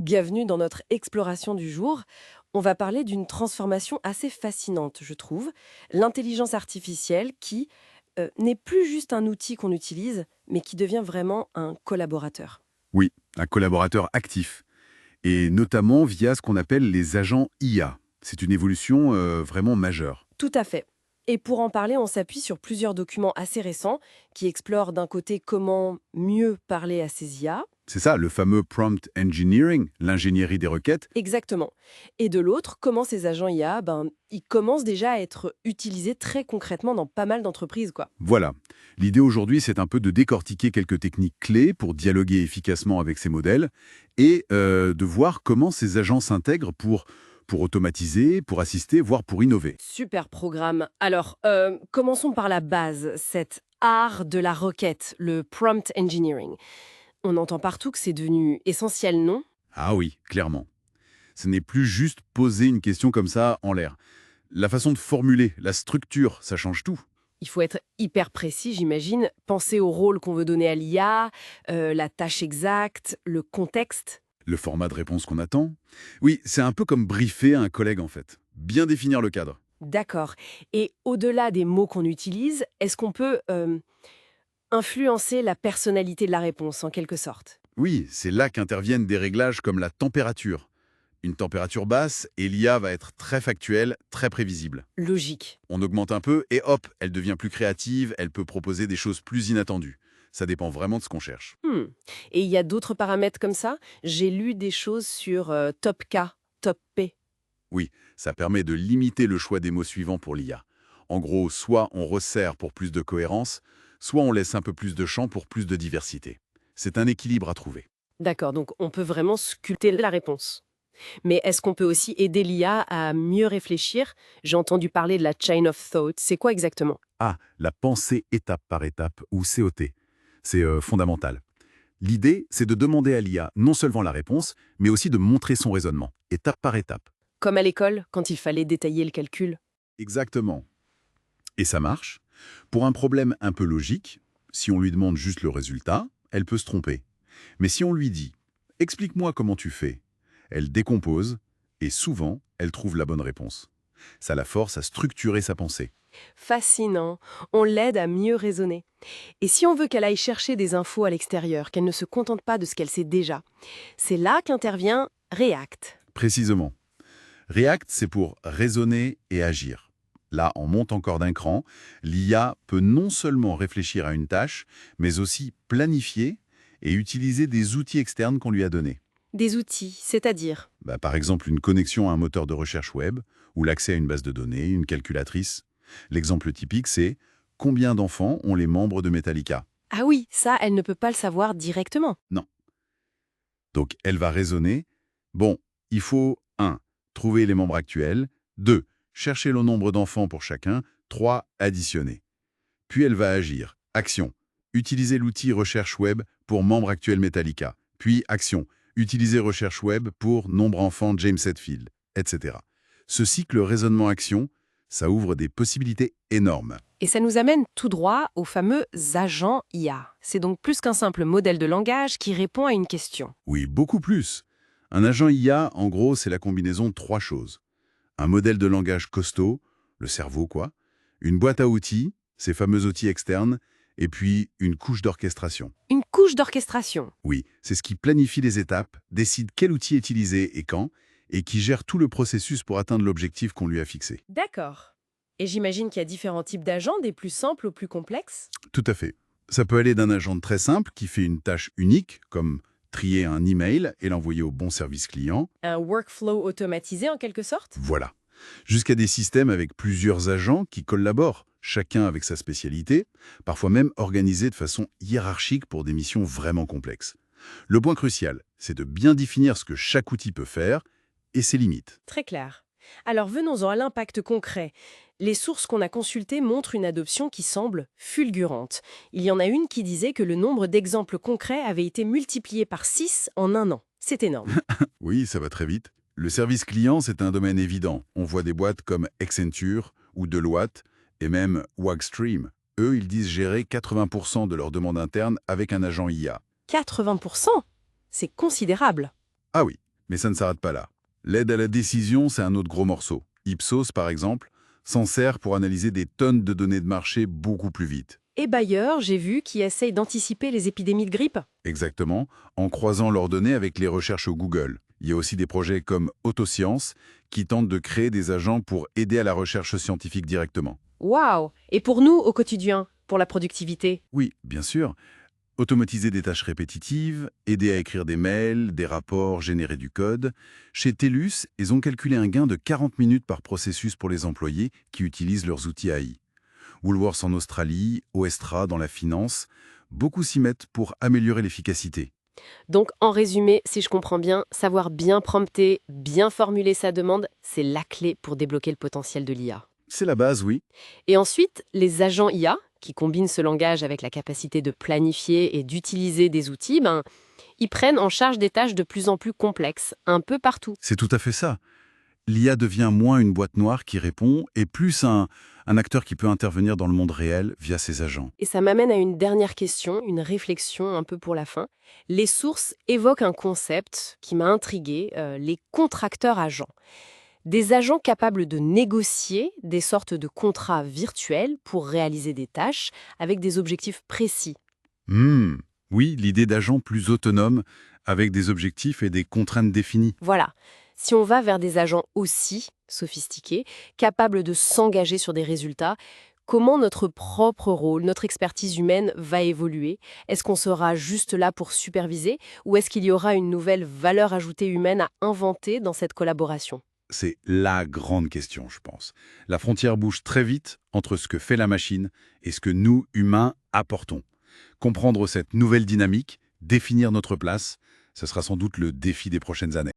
Bienvenue dans notre exploration du jour. On va parler d'une transformation assez fascinante, je trouve. L'intelligence artificielle qui n'est plus juste un outil qu'on utilise, mais qui devient vraiment un collaborateur. Oui, un collaborateur actif, et notamment via ce qu'on appelle les agents IA. C'est une évolution vraiment majeure. Tout à fait. Et pour en parler, on s'appuie sur plusieurs documents assez récents qui explorent d'un côté comment mieux parler à ces IA. C'est ça, le fameux prompt engineering, l'ingénierie des requêtes. Exactement. Et de l'autre, comment ces agents IA, ils commencent déjà à être utilisés très concrètement dans pas mal d'entreprises, quoi. Voilà. L'idée aujourd'hui, c'est un peu de décortiquer quelques techniques clés pour dialoguer efficacement avec ces modèles et de voir comment ces agents s'intègrent pour automatiser, pour assister, voire pour innover. Super programme. Alors, commençons par la base, cet art de la requête, le prompt engineering. On entend partout que c'est devenu essentiel, non? Ah oui, clairement. Ce n'est plus juste poser une question comme ça en l'air. La façon de formuler, la structure, ça change tout. Il faut être hyper précis, j'imagine, penser au rôle qu'on veut donner à l'IA, la tâche exacte, le contexte. Le format de réponse qu'on attend. Oui, c'est un peu comme briefer un collègue en fait. Bien définir le cadre. D'accord. Et au-delà des mots qu'on utilise, est-ce qu'on peut influencer la personnalité de la réponse, en quelque sorte? Oui, c'est là qu'interviennent des réglages comme la température. Une température basse et l'IA va être très factuelle, très prévisible. Logique. On augmente un peu et hop, elle devient plus créative, elle peut proposer des choses plus inattendues. Ça dépend vraiment de ce qu'on cherche. Hmm. Et il y a d'autres paramètres comme ça? J'ai lu des choses sur top K, top P. Oui, ça permet de limiter le choix des mots suivants pour l'IA. En gros, soit on resserre pour plus de cohérence, soit on laisse un peu plus de champ pour plus de diversité. C'est un équilibre à trouver. D'accord, donc on peut vraiment sculpter la réponse. Mais est-ce qu'on peut aussi aider l'IA à mieux réfléchir? J'ai entendu parler de la chain of thought. C'est quoi exactement? Ah, la pensée étape par étape, ou COT. C'est fondamental. L'idée, c'est de demander à l'IA non seulement la réponse, mais aussi de montrer son raisonnement, étape par étape. Comme à l'école, quand il fallait détailler le calcul. Exactement. Et ça marche. Pour un problème un peu logique, si on lui demande juste le résultat, elle peut se tromper. Mais si on lui dit « Explique-moi comment tu fais », elle décompose et souvent, elle trouve la bonne réponse. Ça la force à structurer sa pensée. Fascinant. On l'aide à mieux raisonner. Et si on veut qu'elle aille chercher des infos à l'extérieur, qu'elle ne se contente pas de ce qu'elle sait déjà, c'est là qu'intervient React. Précisément. React, c'est pour raisonner et agir. Là, on monte encore d'un cran. L'IA peut non seulement réfléchir à une tâche, mais aussi planifier et utiliser des outils externes qu'on lui a donnés. Des outils, c'est-à-dire? Par exemple, une connexion à un moteur de recherche web ou l'accès à une base de données, une calculatrice. L'exemple typique, c'est combien d'enfants ont les membres de Metallica? Ah oui, ça, elle ne peut pas le savoir directement. Non. Donc, elle va raisonner. Bon, il faut 1. Trouver les membres actuels. 2. Chercher le nombre d'enfants pour chacun. 3. Additionner. Puis elle va agir. Action. Utiliser l'outil recherche web pour membre actuel Metallica. Puis action. Utiliser recherche web pour nombre enfant James Hetfield, etc. Ce cycle raisonnement-action, ça ouvre des possibilités énormes. Et ça nous amène tout droit aux fameux agents IA. C'est donc plus qu'un simple modèle de langage qui répond à une question. Oui, beaucoup plus. Un agent IA, en gros, c'est la combinaison de 3 choses. Un modèle de langage costaud, le cerveau quoi, une boîte à outils, ces fameux outils externes, et puis une couche d'orchestration. Une couche d'orchestration. Oui, c'est ce qui planifie les étapes, décide quel outil utiliser et quand, et qui gère tout le processus pour atteindre l'objectif qu'on lui a fixé. D'accord. Et j'imagine qu'il y a différents types d'agents, des plus simples aux plus complexes. Tout à fait. Ça peut aller d'un agent très simple qui fait une tâche unique, comme trier un email et l'envoyer au bon service client. Un workflow automatisé en quelque sorte. Voilà. Jusqu'à des systèmes avec plusieurs agents qui collaborent, chacun avec sa spécialité, parfois même organisés de façon hiérarchique pour des missions vraiment complexes. Le point crucial, c'est de bien définir ce que chaque outil peut faire et ses limites. Très clair. Alors venons-en à l'impact concret. Les sources qu'on a consultées montrent une adoption qui semble fulgurante. Il y en a une qui disait que le nombre d'exemples concrets avait été multiplié par 6 en un an. C'est énorme. Oui, ça va très vite. Le service client, c'est un domaine évident. On voit des boîtes comme Accenture ou Deloitte et même Wagstream. Eux, ils disent gérer 80% de leurs demandes internes avec un agent IA. 80%. C'est considérable. Ah oui, Mais ça ne s'arrête pas là. L'aide à la décision, c'est un autre gros morceau. Ipsos, par exemple, s'en sert pour analyser des tonnes de données de marché beaucoup plus vite. Et Bayer, j'ai vu, qui essaye d'anticiper les épidémies de grippe. Exactement, en croisant leurs données avec les recherches au Google. Il y a aussi des projets comme Autoscience qui tentent de créer des agents pour aider à la recherche scientifique directement. Waouh! Et pour nous, au quotidien, pour la productivité? Oui, bien sûr. Automatiser des tâches répétitives, aider à écrire des mails, des rapports, générer du code. Chez TELUS, ils ont calculé un gain de 40 minutes par processus pour les employés qui utilisent leurs outils AI. Woolworths en Australie, Oestra dans la finance, beaucoup s'y mettent pour améliorer l'efficacité. Donc, en résumé, si je comprends bien, savoir bien prompter, bien formuler sa demande, c'est la clé pour débloquer le potentiel de l'IA. C'est la base, oui. Et ensuite, les agents IA, qui combinent ce langage avec la capacité de planifier et d'utiliser des outils, ils prennent en charge des tâches de plus en plus complexes, un peu partout. C'est tout à fait ça. L'IA devient moins une boîte noire qui répond et plus un acteur qui peut intervenir dans le monde réel via ses agents. Et ça m'amène à une dernière question, une réflexion un peu pour la fin. Les sources évoquent un concept qui m'a intrigué, les contracteurs agents. Des agents capables de négocier des sortes de contrats virtuels pour réaliser des tâches avec des objectifs précis. Hmm, oui, l'idée d'agents plus autonomes avec des objectifs et des contraintes définies. Voilà. Si on va vers des agents aussi sophistiqués, capables de s'engager sur des résultats, comment notre propre rôle, notre expertise humaine va évoluer? Est-ce qu'on sera juste là pour superviser ou est-ce qu'il y aura une nouvelle valeur ajoutée humaine à inventer dans cette collaboration? C'est la grande question, je pense. La frontière bouge très vite entre ce que fait la machine et ce que nous, humains, apportons. Comprendre cette nouvelle dynamique, définir notre place, ce sera sans doute le défi des prochaines années.